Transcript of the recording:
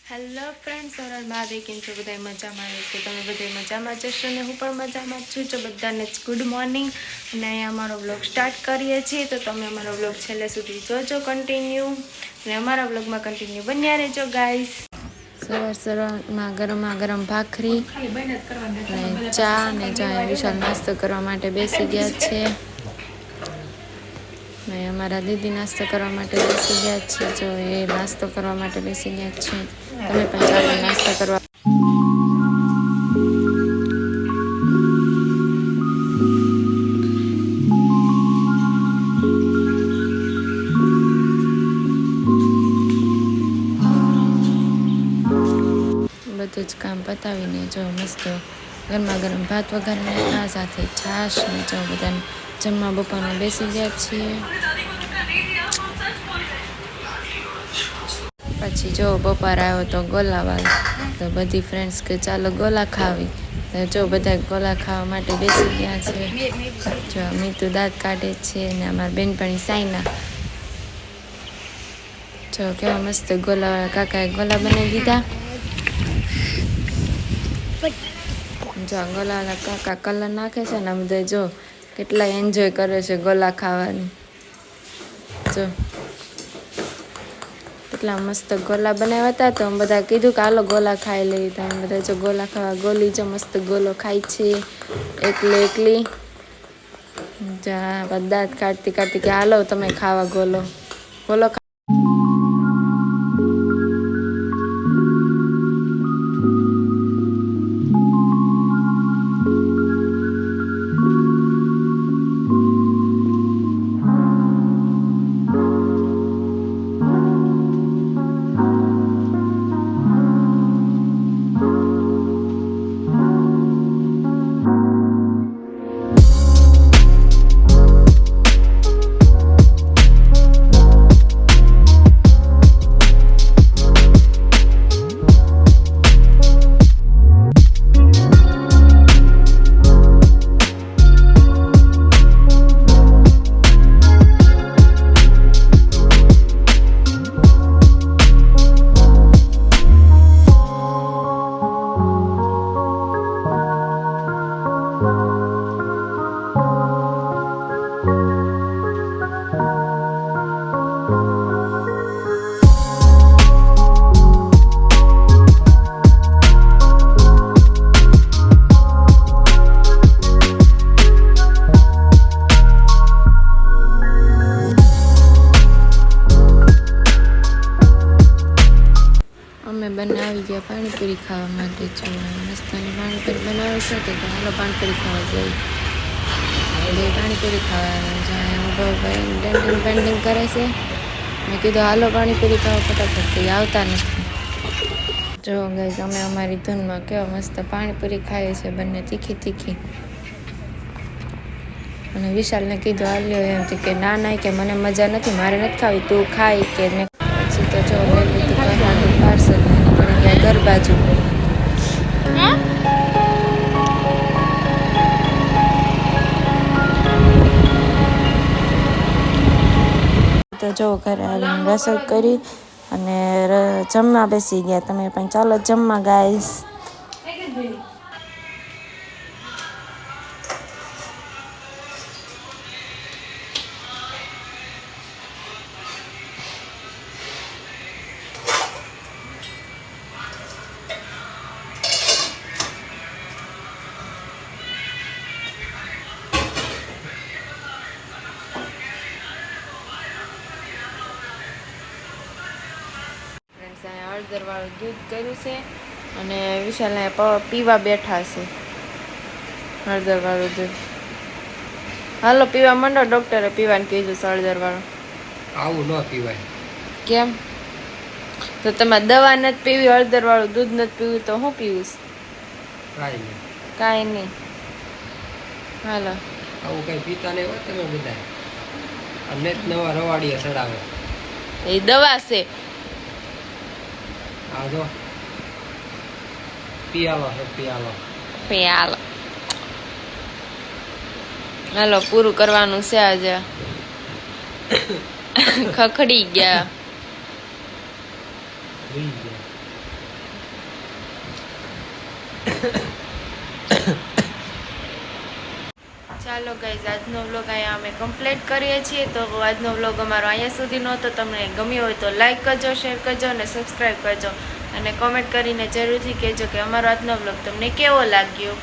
Hello friends, સરળ મહાદેવ કેમ છો? બધા મજામાં છે કે તમે બધા મજામાં જશો ને હું પણ મજામાં છું. તો બધાને જ ગુડ મોર્નિંગ. અને અહીંયા અમારો વ્લોગ સ્ટાર્ટ કરીએ છીએ, તો તમે અમારો વ્લોગ છેલ્લે સુધી જોજો કન્ટિન્યુ, અને અમારા વ્લોગમાં કન્ટિન્યુ બન્યા રહેજો ગાઈસ. સવારમાં ગરમ ભાખરી અને ચા ને ચા વિશાલ નાસ્તો કરવા માટે બેસી ગયા છે. ને અમારા દીદી નાસ્તો કરવા માટે બેસી ગયા છે. જો એ નાસ્તો કરવા માટે બેસી ગયા છે. તમે પણ ચાલો નાસ્તો કરવા. બધું જ કામ પતાવીને જો મસ્ત ગરમ ભાત વઘારીને આ સાથે છાશ ને જો બધાને જમવા બપોરમાં બેસી ગયા છીએ. પછી જો બપોર આવ્યો તો ગોલાવાળો, તો બધી ફ્રેન્ડ્સ કે ચાલો ગોલા ખાવી, તો જો બધા ગોલા ખાવા માટે બેસી ગયા છે. જો મીતુ દાંત કાઢે છે ને અમારી બેનપણી સાઈના જો કેવા મસ્ત ગોલાવાળા કાકાએ ગોલા બનાવી દીધા. જો ગોલાવાળા કાકા કલર નાખે છે ને બધા જો કેટલા એન્જોય કરે છે ગોલા ખાવાની. જો કેટલા મસ્ત ગોલા બનાવ્યા હતા, તો અમે બધા કીધું કે હાલો ગોલા ખાઈ લઈએ. તો અમે બધા જો ગોલા ખાવા ગોલી જો મસ્ત ગોલો ખાય છે એકલી. જા દાંત કાઢતી કે હાલો તમે ખાવા ગોલો. બનાવી ગયા પાણીપુરી ખાવા માટે. જો મસ્તની પાણીપુરી બનાવે છે, તો હાલો પાણીપુરી ખાવા ગઈ. બે પાણીપુરી ખાવા જાય પેન્ટિંગ કરે છે. મેં કીધું હાલો પાણીપુરી ખાવા ફટાફટ, કંઈ આવતા નથી. જો ગાઈસ અમે અમારી ધૂનમાં કેવા મસ્ત પાણીપુરી ખાઈએ છે બંને, તીખી. અને વિશાલને કીધું હાલ્યો એમથી કે ના કે મને મજા નથી, મારે નથી ખાવી, તું ખાઈ કે. મેં પછી તો જો લઈ લીધું પાર્સલ, નીકળી ગયા ઘર બાજુ. તો જો ઘરે આવીને રસોઈ કરી અને જમવા બેસી ગયા. તમે પણ ચાલો જમવા ગાઈસ. હળદરવાળું દૂધ કર્યું છે અને વિશાલ પીવા બેઠા છે હળદરવાળું દૂધ. હાલો પીવા માંડો, ડોક્ટરે પીવાનું કીધું છે હળદરવાળું. આવું ન પીવાય. કેમ? તો તમારે દવા નથી પીવી, હળદરવાળું દૂધ નથી પીવું, તો શું પીવું છે? કાંઈ નહીં. હાલો આવું કઈ પીતા નહીં હોય તમે બધા. અને નવા રવાડિયા ચડાવે એ દવા છે. આ જો પિયાલો. હાલો પૂરું કરવાનું છે આજે. ખખડી ગયા. ચાલો ગાઈઝ, આજનો વ્લોગ અહીંયા અમે કમ્પ્લીટ કરીએ છીએ. તો આજનો વ્લોગ અમારો અહીંયા સુધીનો હતો. તમને ગમ્યો હોય તો લાઈક કરજો, શેર કરજો અને સબસ્ક્રાઈબ કરજો. અને કોમેન્ટ કરીને જરૂરથી કહેજો કે અમારો આજનો વ્લોગ તમને કેવો લાગ્યો.